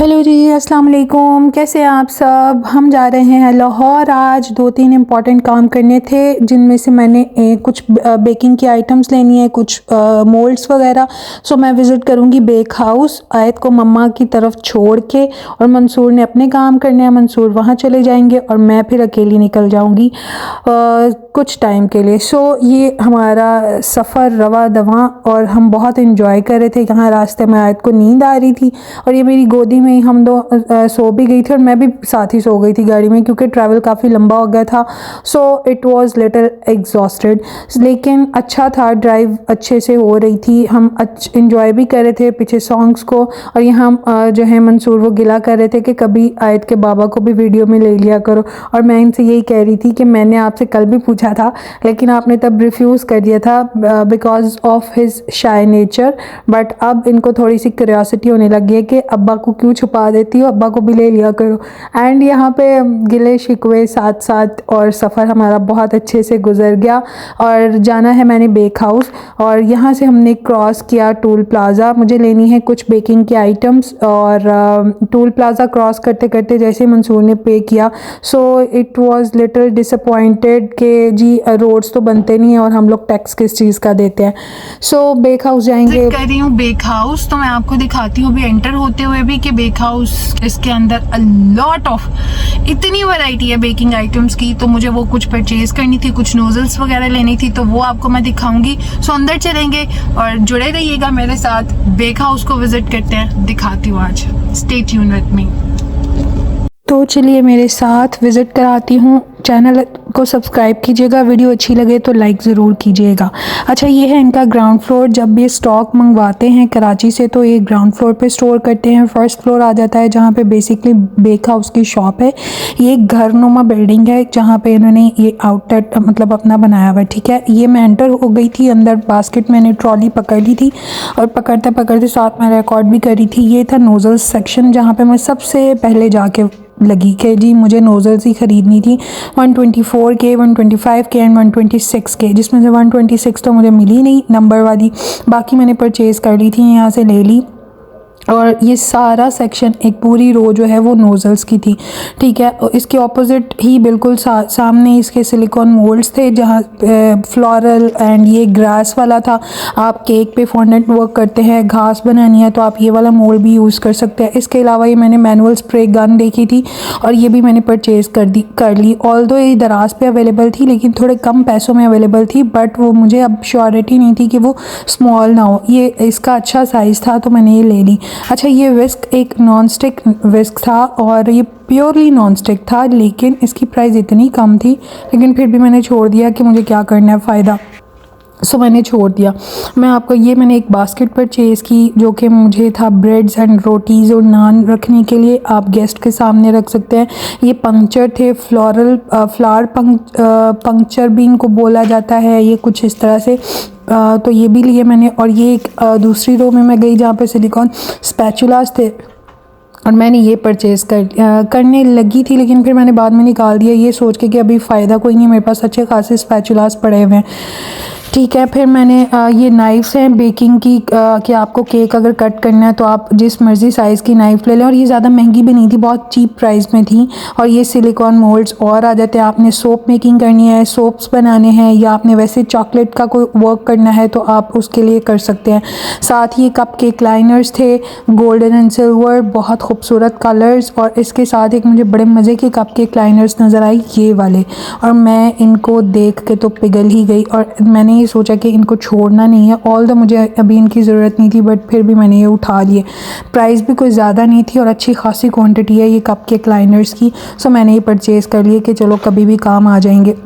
Hello जी, अस्सलाम वालेकुम। कैसे हैं आप सब। हम जा रहे हैं लाहौर। आज 2-3 इम्पॉर्टेंट काम करने थे, जिनमें से मैंने कुछ बेकिंग की आइटम्स लेनी है, कुछ मोल्ड्स वगैरह। सो मैं विज़िट करूँगी बेक हाउस। आयत को मम्मा की तरफ छोड़ के, और मंसूर ने अपने काम करने हैं। मंसूर वहाँ चले जाएंगे और मैं फिर अकेली निकल जाऊँगी कुछ टाइम के लिए। सो ये हमारा सफ़र रवा दवा, और हम बहुत इन्जॉय कर रहे थे। यहाँ रास्ते में आयत को नींद आ रही थी और ये मेरी गोदी में ही हम दो सो भी गई थी, और मैं भी साथ ही सो गई थी गाड़ी में, क्योंकि ट्रैवल काफ़ी लंबा हो गया था। So it was little exhausted, लेकिन अच्छा था। ड्राइव अच्छे से हो रही थी, हम इंजॉय भी कर रहे थे पीछे सॉन्ग्स को। और यहाँ जो है मंसूर वो गिला कर रहे थे कि कभी आयत के बाबा को भी वीडियो में ले लिया करो। और मैं इनसे यही कह रही थी कि मैंने आपसे कल भी पूछा था, लेकिन आपने तब रिफ्यूज़ कर दिया था because of his shy nature. But अब इनको थोड़ी सी क्यूरियोसिटी होने लगी है कि अब्बा को क्यों छुपा देती हो, अब्बा को भी ले लिया करो। एंड यहाँ पे गिले शिकवे साथ साथ, और सफ़र हमारा बहुत अच्छे से गुजर गया। और जाना है मैंने बेक हाउस, और यहाँ से हमने क्रॉस किया टूल प्लाज़ा। मुझे लेनी है कुछ बेकिंग के आइटम्स, और टूल प्लाज़ा क्रॉस करते करते जैसे मंसूर ने पे किया, so it was little disappointed कि जी रोड्स तो बनते नहीं हैं और हम लोग टैक्स किस चीज़ का देते हैं। सो बेक हाउस जाएंगे। कर रही हूँ बेक हाउस, तो मैं आपको दिखाती हूँ अभी एंटर होते हुए भी कि बेक हाउस, इसके अंदर अ लॉट ऑफ, इतनी वैरायटी है बेकिंग आइटम्स की। तो मुझे वो कुछ परचेज करनी थी, कुछ नोजल्स वगैरह लेनी थी, तो वो आपको मैं दिखाऊंगी। सो अंदर चलेंगे और जुड़े रहिएगा मेरे साथ। बेक हाउस को विजिट करते हैं, दिखाती हूँ आज। Stay tune with me. तो चलिए मेरे साथ विज़िट कराती हूँ। चैनल को सब्सक्राइब कीजिएगा, वीडियो अच्छी लगे तो लाइक ज़रूर कीजिएगा। अच्छा, ये है इनका ग्राउंड फ्लोर। जब ये स्टॉक मंगवाते हैं कराची से तो ये ग्राउंड फ्लोर पे स्टोर करते हैं। फर्स्ट फ्लोर आ जाता है जहाँ पे बेसिकली बेक हाउस की शॉप है। ये एक घरनुमा बिल्डिंग है जहाँ पे इन्होंने ये आउटलेट मतलब अपना बनाया हुआ है। ठीक है, ये मैं एंटर हो गई थी अंदर। बास्केट मैंने ट्रॉली पकड़ ली थी, और पकड़ते पकड़ते साथ में रिकॉर्ड भी करी थी। ये था नोज़ल्स सेक्शन, जहाँ पे मैं सबसे पहले जाके लगी कि जी मुझे नोज़ल्स ही ख़रीदनी थी। 124 के, 125 के एंड 126 के, जिसमें से 126 तो मुझे मिली नहीं नंबर वाली, बाकी मैंने परचेज़ कर ली थी, यहाँ से ले ली। और ये सारा सेक्शन, एक पूरी रो जो है वो नोज़ल्स की थी। ठीक है, और इसके ऑपोजिट ही बिल्कुल सामने इसके सिलिकॉन मोल्ड्स थे, जहाँ फ्लोरल एंड ये ग्रास वाला था। आप केक पे फॉन्डेंट वर्क करते हैं, घास बनानी है तो आप ये वाला मोल्ड भी यूज़ कर सकते हैं। इसके अलावा ये मैंने मैनुअल स्प्रे गन देखी थी, और ये भी मैंने परचेज़ कर ली। ऑल्दो ये दराज पे अवेलेबल थी, लेकिन थोड़े कम पैसों में अवेलेबल थी, बट वो मुझे अब श्योरिटी नहीं थी कि वो स्मॉल ना हो। ये इसका अच्छा साइज़ था तो मैंने ये ले ली। अच्छा, ये विस्क एक नॉन स्टिक विस्क था, और ये प्योरली नॉन स्टिक था, लेकिन इसकी प्राइस इतनी कम थी, लेकिन फिर भी मैंने छोड़ दिया कि मुझे क्या करना है, फ़ायदा। सो मैंने छोड़ दिया। मैं आपको ये मैंने एक बास्केट परचेज़ की, जो कि मुझे था ब्रेड्स एंड रोटीज़ और नान रखने के लिए। आप गेस्ट के सामने रख सकते हैं। ये पंक्चर थे, फ्लावर पंक्चर भी इनको बोला जाता है, ये कुछ इस तरह से। तो ये भी लिए मैंने। और ये एक दूसरी रो में मैं गई जहाँ पे सिलिकॉन स्पैचुलास थे, और मैंने ये परचेज़ करने लगी थी, लेकिन फिर मैंने बाद में निकाल दिया, ये सोच के कि अभी फ़ायदा कोई नहीं, मेरे पास अच्छे खासे स्पैचुलास पड़े हुए हैं। ठीक है, फिर मैंने ये नाइफ़्स हैं बेकिंग की, कि आपको केक अगर कट करना है तो आप जिस मर्ज़ी साइज़ की नाइफ़ ले लें। और ये ज़्यादा महंगी भी नहीं थी, बहुत चीप प्राइस में थी। और ये सिलिकॉन मोल्ड्स और आ जाते हैं। आपने सोप मेकिंग करनी है, सोप्स बनाने हैं, या आपने वैसे चॉकलेट का कोई वर्क करना है तो आप उसके लिए कर सकते हैं। साथ ही कप केक लाइनर्स थे, गोल्डन एंड सिल्वर, बहुत खूबसूरत कलर्स। और इसके साथ एक मुझे बड़े मज़े के कप केक लाइनर्स नज़र आई, ये वाले, और मैं इनको देख के तो पिघल ही गई। और मैंने ये सोचा कि इनको छोड़ना नहीं है। ऑल्दो मुझे अभी इनकी ज़रूरत नहीं थी, बट फिर भी मैंने ये उठा लिए। प्राइस भी कोई ज़्यादा नहीं थी, और अच्छी खासी क्वांटिटी है ये कप केक लाइनर्स की। सो मैंने ये परचेज़ कर लिए कि चलो कभी भी काम आ जाएंगे।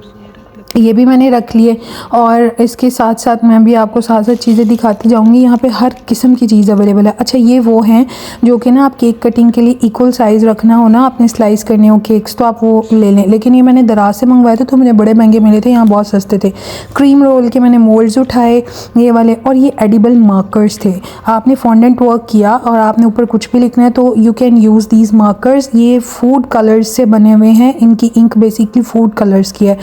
ये भी मैंने रख लिए। और इसके साथ साथ मैं भी आपको साथ साथ चीज़ें दिखाती जाऊंगी। यहाँ पे हर किस्म की चीज़ अवेलेबल है। अच्छा, ये वो हैं जो कि ना आप केक कटिंग के लिए इक्वल साइज़ रखना हो ना, आपने स्लाइस करने हो केक्स, तो आप वो ले लें। लेकिन ये मैंने दराज से मंगवाए थे तो मुझे बड़े महंगे मिले थे, यहाँ बहुत सस्ते थे। क्रीम रोल के मैंने मोल्ड्स उठाए, ये वाले। और ये एडिबल मार्कर्स थे। आपने फॉन्डेंट वर्क किया और आपने ऊपर कुछ भी लिखना है तो you can use these markers. ये फूड कलर्स से बने हुए हैं, इनकी इंक बेसिकली फूड कलर्स की है,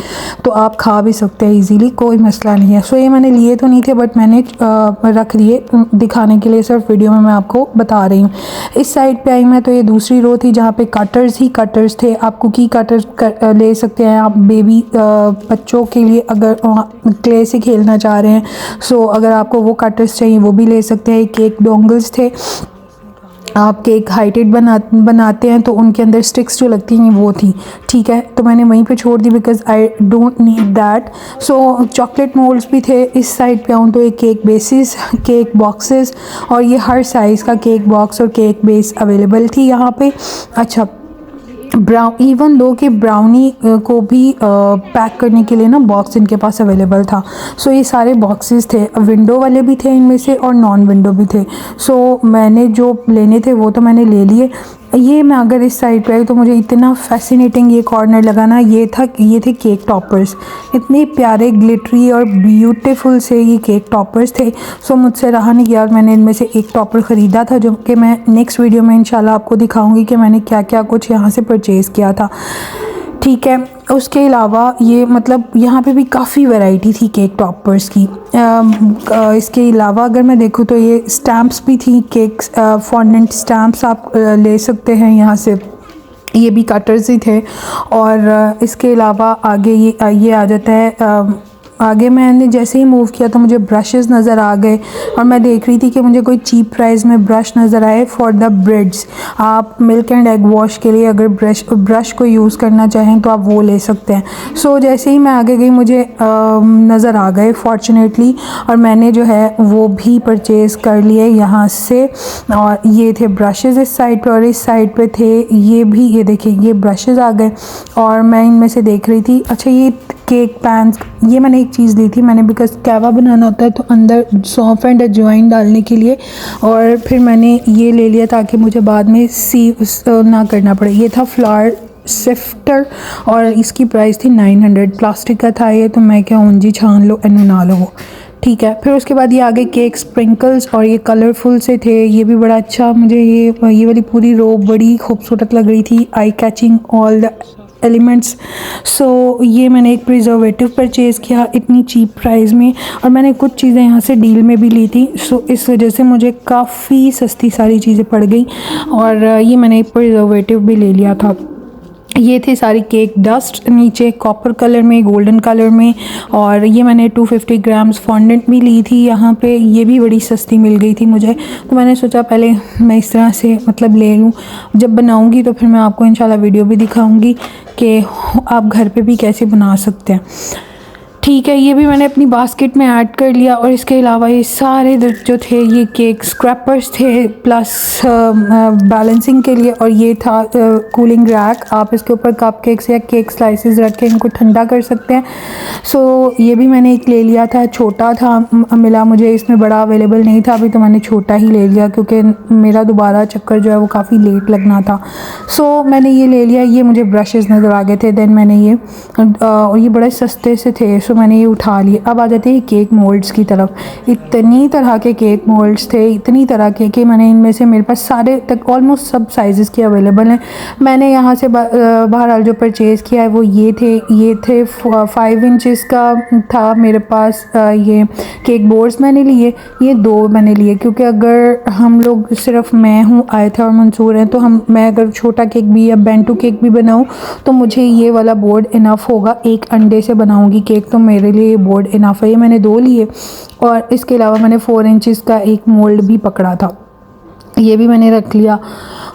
तो आप खा भी सकते हैं इजीली, कोई मसला नहीं है। सो ये मैंने लिए तो नहीं थे बट मैंने रख लिए दिखाने के लिए, सिर्फ वीडियो में मैं आपको बता रही हूँ। इस साइड पे आई मैं तो ये दूसरी रो थी जहाँ पे कटर्स ही कटर्स थे। आप कुकी कटर्स ले सकते हैं, आप बेबी बच्चों के लिए अगर क्ले से खेलना चाह रहे हैं, सो अगर आपको वो कटर्स चाहिए वो भी ले सकते हैं। केक डोंगल्स थे, आप केक हाइटेड बनाते हैं तो उनके अंदर स्टिक्स जो लगती हैं वो थी, ठीक है, तो मैंने वहीं पे छोड़ दी because I don't need that. So chocolate moulds भी थे। इस साइड पे आऊँ तो एक केक बेसिस, केक बॉक्सेस, और ये हर साइज़ का केक बॉक्स और केक बेस अवेलेबल थी यहाँ पे। अच्छा, इवन दो के ब्राउनी को भी पैक करने के लिए ना बॉक्स इनके पास अवेलेबल था। सो ये सारे बॉक्सेस थे, विंडो वाले भी थे इनमें से और नॉन विंडो भी थे। सो मैंने जो लेने थे वो तो मैंने ले लिए। ये मैं अगर इस साइड पे आई तो मुझे इतना फैसिनेटिंग ये कॉर्नर लगा ना, ये थे केक टॉपर्स। इतने प्यारे ग्लिटरी और ब्यूटीफुल से ये केक टॉपर्स थे। सो मुझसे रहा नहीं गया और मैंने इनमें से एक टॉपर ख़रीदा था जो कि मैं नेक्स्ट वीडियो में इंशाल्लाह आपको दिखाऊंगी कि मैंने क्या क्या कुछ यहाँ से परचेज़ किया था, ठीक है। उसके अलावा ये मतलब यहाँ पे भी काफ़ी वैरायटी थी केक टॉपर्स की। इसके अलावा अगर मैं देखूँ तो ये स्टैम्प्स भी थी, केक फॉन्डेंट स्टैम्प्स आप ले सकते हैं यहाँ से, ये भी कटर्स ही थे। और इसके अलावा आगे ये आ जाता है। आगे मैंने जैसे ही मूव किया तो मुझे ब्रशेस नज़र आ गए और मैं देख रही थी कि मुझे कोई चीप प्राइस में ब्रश नज़र आए फॉर द ब्रेड्स। आप मिल्क एंड एग वॉश के लिए अगर ब्रश को यूज़ करना चाहें तो आप वो ले सकते हैं। सो जैसे ही मैं आगे गई मुझे नज़र आ गए फॉर्चुनेटली, और मैंने जो है वो भी परचेज़ कर लिए यहाँ से। और ये थे ब्रशेज़ इस साइड पे, और इस साइड पे थे ये भी, ये देखिए ये ब्रशेज़ आ गए। और मैं इनमें से देख रही थी, अच्छा ये केक पैन्स, ये मैंने एक चीज़ ली थी मैंने बिकॉज कहवा बनाना होता है तो अंदर सौंफ एंड अजवाइन डालने के लिए, और फिर मैंने ये ले लिया ताकि मुझे बाद में ना करना पड़े। ये था फ्लावर सिफ्टर और इसकी प्राइस थी 900, प्लास्टिक का था ये, तो मैं क्या ऊंजी छान लो एनू ना लो, ठीक है। फिर उसके बाद ये आगे केक स्प्रिंकल्स और ये कलरफुल से थे, ये भी बड़ा अच्छा, मुझे ये वाली पूरी रो बड़ी खूबसूरत लग रही थी, I catching all the elements. So ये मैंने एक प्रिजर्वेटिव परचेज़ किया इतनी चीप प्राइस में, और मैंने कुछ चीज़ें यहाँ से डील में भी ली थी। सो इस वजह से मुझे काफ़ी सस्ती सारी चीज़ें पड़ गई, और ये मैंने एक प्रिजर्वेटिव भी ले लिया था। ये थे सारी केक डस्ट नीचे कॉपर कलर में, गोल्डन कलर में, और ये मैंने 250 ग्राम्स फॉन्डेंट भी ली थी यहाँ पे, ये भी बड़ी सस्ती मिल गई थी मुझे। तो मैंने सोचा पहले मैं इस तरह से मतलब ले लूँ, जब बनाऊँगी तो फिर मैं आपको इंशाल्लाह वीडियो भी दिखाऊँगी कि आप घर पे भी कैसे बना सकते हैं, ठीक है। ये भी मैंने अपनी बास्केट में ऐड कर लिया। और इसके अलावा ये सारे जो थे ये केक स्क्रैपर्स थे प्लस बैलेंसिंग के लिए, और ये था कूलिंग रैक, आप इसके ऊपर कप केक्स या केक स्लाइसेस रख के इनको ठंडा कर सकते हैं। सो ये भी मैंने एक ले लिया था, छोटा था मिला मुझे, इसमें बड़ा अवेलेबल नहीं था अभी, तो मैंने छोटा ही ले लिया क्योंकि मेरा दोबारा चक्कर जो है वो काफ़ी लेट लगना था। सो मैंने ये ले लिया। ये मुझे ब्रशेज़ नज़र आ गए थे, देन मैंने ये और ये बड़े सस्ते से थे, सो मैंने ये उठा लिए। अब आ जाते हैं केक मोल्ड्स की तरफ। इतनी तरह के केक मोल्ड्स थे, इतनी तरह के कि मैंने इनमें से मेरे पास सारे तक ऑलमोस्ट सब साइज़ के अवेलेबल हैं। मैंने यहाँ से बहरहाल जो परचेज़ किया है वो ये थे 5 इंचज़ का था मेरे पास। ये केक बोर्ड्स मैंने लिए, ये 2 मैंने लिए क्योंकि अगर हम लोग सिर्फ मैं हूँ आयथा और मंसूर हैं, तो मैं अगर छोटा केक भी या बेंटू केक भी बनाऊँ तो मुझे ये वाला बोर्ड इनफ होगा। एक अंडे से बनाऊँगी केक तो मेरे लिए ये बोर्ड इनफ है। ये मैंने 2 लिए, और इसके अलावा मैंने 4 इंचज़ का एक मोल्ड भी पकड़ा था, ये भी मैंने रख लिया।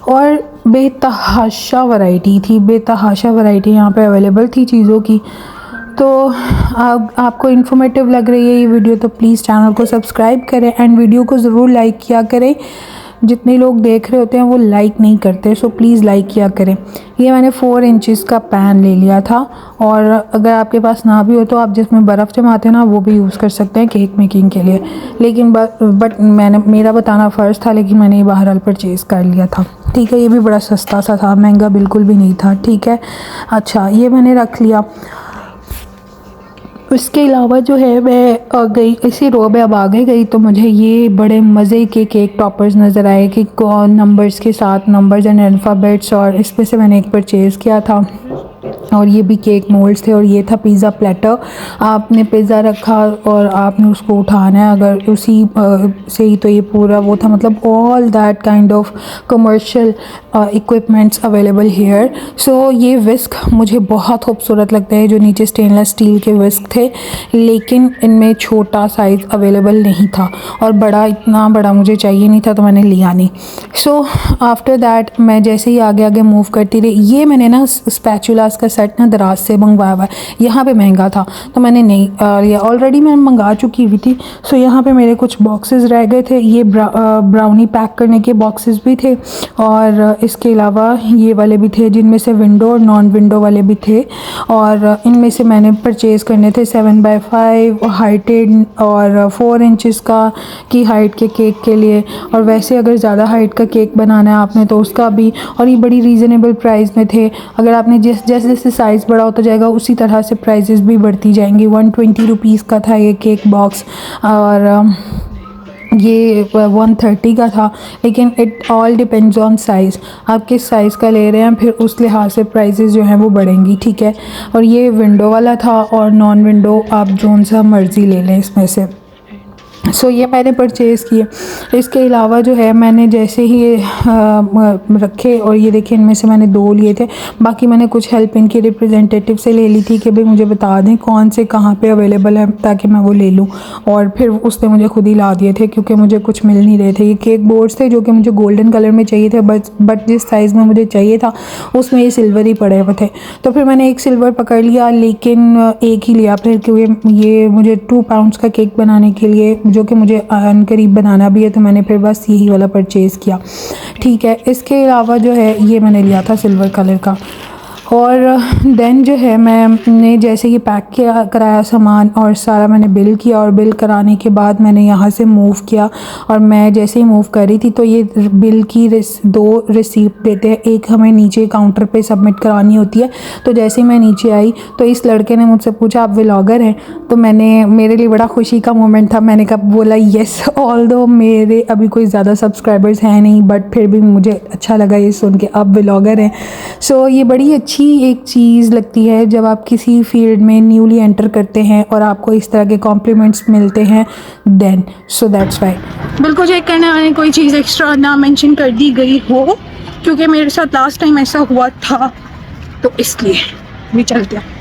और बेतहाशा वैरायटी थी, बेतहाशा वैरायटी यहाँ पे अवेलेबल थी चीज़ों की। तो आपको इन्फॉर्मेटिव लग रही है ये वीडियो तो प्लीज़ चैनल को सब्सक्राइब करें एंड वीडियो को ज़रूर लाइक किया करें। जितने लोग देख रहे होते हैं वो लाइक नहीं करते, सो प्लीज़ लाइक किया करें। ये मैंने 4 इंचज़ का पैन ले लिया था, और अगर आपके पास ना भी हो तो आप जिसमें बर्फ़ जमाते हैं ना वो भी यूज़ कर सकते हैं केक मेकिंग के लिए, लेकिन बट मेरा बताना फ़र्ज़ था, लेकिन मैंने ये बहरहाल परचेज़ कर लिया था, ठीक है। ये भी बड़ा सस्ता सा था, महंगा बिल्कुल भी नहीं था, ठीक है। अच्छा, ये मैंने रख लिया। उसके अलावा जो है मैं गई इसी रो में, अब आगे गई तो मुझे ये बड़े मज़े के केक टॉपर्स नज़र आए कि नंबर्स के साथ नंबर्स एंड अल्फ़ाबेट्स, और इसमें से मैंने एक परचेज़ किया था। और ये भी केक मोल्ड्स थे और ये था पिज़्ज़ा प्लेटर। आपने पिज़्ज़ा रखा और आपने उसको उठाना है अगर उसी से ही, तो ये पूरा वो था, मतलब all that kind of commercial equipments available here. So ये विस्क मुझे बहुत खूबसूरत लगता है, जो नीचे स्टेनलेस स्टील के विस्क थे, लेकिन इनमें छोटा साइज़ अवेलेबल नहीं था और बड़ा, इतना बड़ा मुझे चाहिए नहीं था तो मैंने लिया नहीं। सो आफ्टर दैट मैं जैसे ही आगे आगे मूव करती रही, ये मैंने ना स्पैचुलास का सेट ना दराज से मंगवाया हुआ है, यहाँ पे महंगा था तो मैंने नहीं लिया, ऑलरेडी मैं मंगा चुकी हुई थी। सो यहाँ पे मेरे कुछ बॉक्सेस रह गए थे, ये ब्राउनी पैक करने के बॉक्सेस भी थे और इसके अलावा ये वाले भी थे जिनमें से विंडो और नॉन विंडो वाले भी थे, और इनमें से मैंने परचेज़ करने थे 7x5 हाइटेड और 4 इंचज़ का की हाइट के केक के लिए, और वैसे अगर ज़्यादा हाइट का केक बनाना है आपने तो उसका भी, और ये बड़ी रीज़नेबल प्राइस में थे। अगर आपने जैसे जैसे साइज़ बड़ा होता जाएगा उसी तरह से प्राइसेस भी बढ़ती जाएंगी। 120 रुपीज़ का था ये केक बॉक्स और ये 130 का था, लेकिन it all depends on size, आप किस साइज़ का ले रहे हैं फिर उस लिहाज से प्राइसेस जो हैं वो बढ़ेंगी, ठीक है। और ये विंडो वाला था और नॉन विंडो आप जोन सा मर्ज़ी ले लें इसमें से। सो ये मैंने परचेज़ किए। इसके अलावा जो है मैंने जैसे ही ये रखे, और ये देखिए इनमें से मैंने 2 लिए थे, बाकी मैंने कुछ हेल्प इनके रिप्रेजेंटेटिव से ले ली थी कि भाई मुझे बता दें कौन से कहाँ पे अवेलेबल है ताकि मैं वो ले लूँ, और फिर उसने मुझे खुद ही ला दिए थे क्योंकि मुझे कुछ मिल नहीं रहे थे। ये केक बोर्ड्स थे जो कि मुझे गोल्डन कलर में चाहिए थे, बट जिस साइज़ में मुझे चाहिए था उसमें ये सिल्वर ही पड़े हुए थे, तो फिर मैंने एक सिल्वर पकड़ लिया, लेकिन एक ही लिया फिर, क्योंकि ये मुझे 2 पाउंड्स का केक बनाने के लिए जो कि मुझे करीब बनाना भी है, तो मैंने फिर बस यही वाला परचेज़ किया, ठीक है। इसके अलावा जो है ये मैंने लिया था सिल्वर कलर का। और देन जो है मैंने जैसे ये पैक किया कराया सामान और सारा मैंने बिल किया, और बिल कराने के बाद मैंने यहाँ से मूव किया, और मैं जैसे ही मूव कर रही थी तो ये बिल की 2 रिसीप्ट देते हैं, एक हमें नीचे काउंटर पे सबमिट करानी होती है। तो जैसे ही मैं नीचे आई तो इस लड़के ने मुझसे पूछा आप व्लॉगर हैं, तो मेरे लिए बड़ा खुशी का मोमेंट था, मैंने कहा बोला येस, ऑल्दो मेरे अभी कोई ज़्यादा सब्सक्राइबर्स हैं नहीं, बट फिर भी मुझे अच्छा लगा ये सुन के आप व्लॉगर हैं। सो ये बड़ी अच्छी एक चीज़ लगती है जब आप किसी फील्ड में न्यूली एंटर करते हैं और आपको इस तरह के कॉम्प्लीमेंट्स मिलते हैं, देन सो दैट्स वाई। बिल्कुल चेक करने वाले कोई चीज़ एक्स्ट्रा ना मेंशन कर दी गई हो, क्योंकि मेरे साथ लास्ट टाइम ऐसा हुआ था, तो इसलिए भी चलते हैं।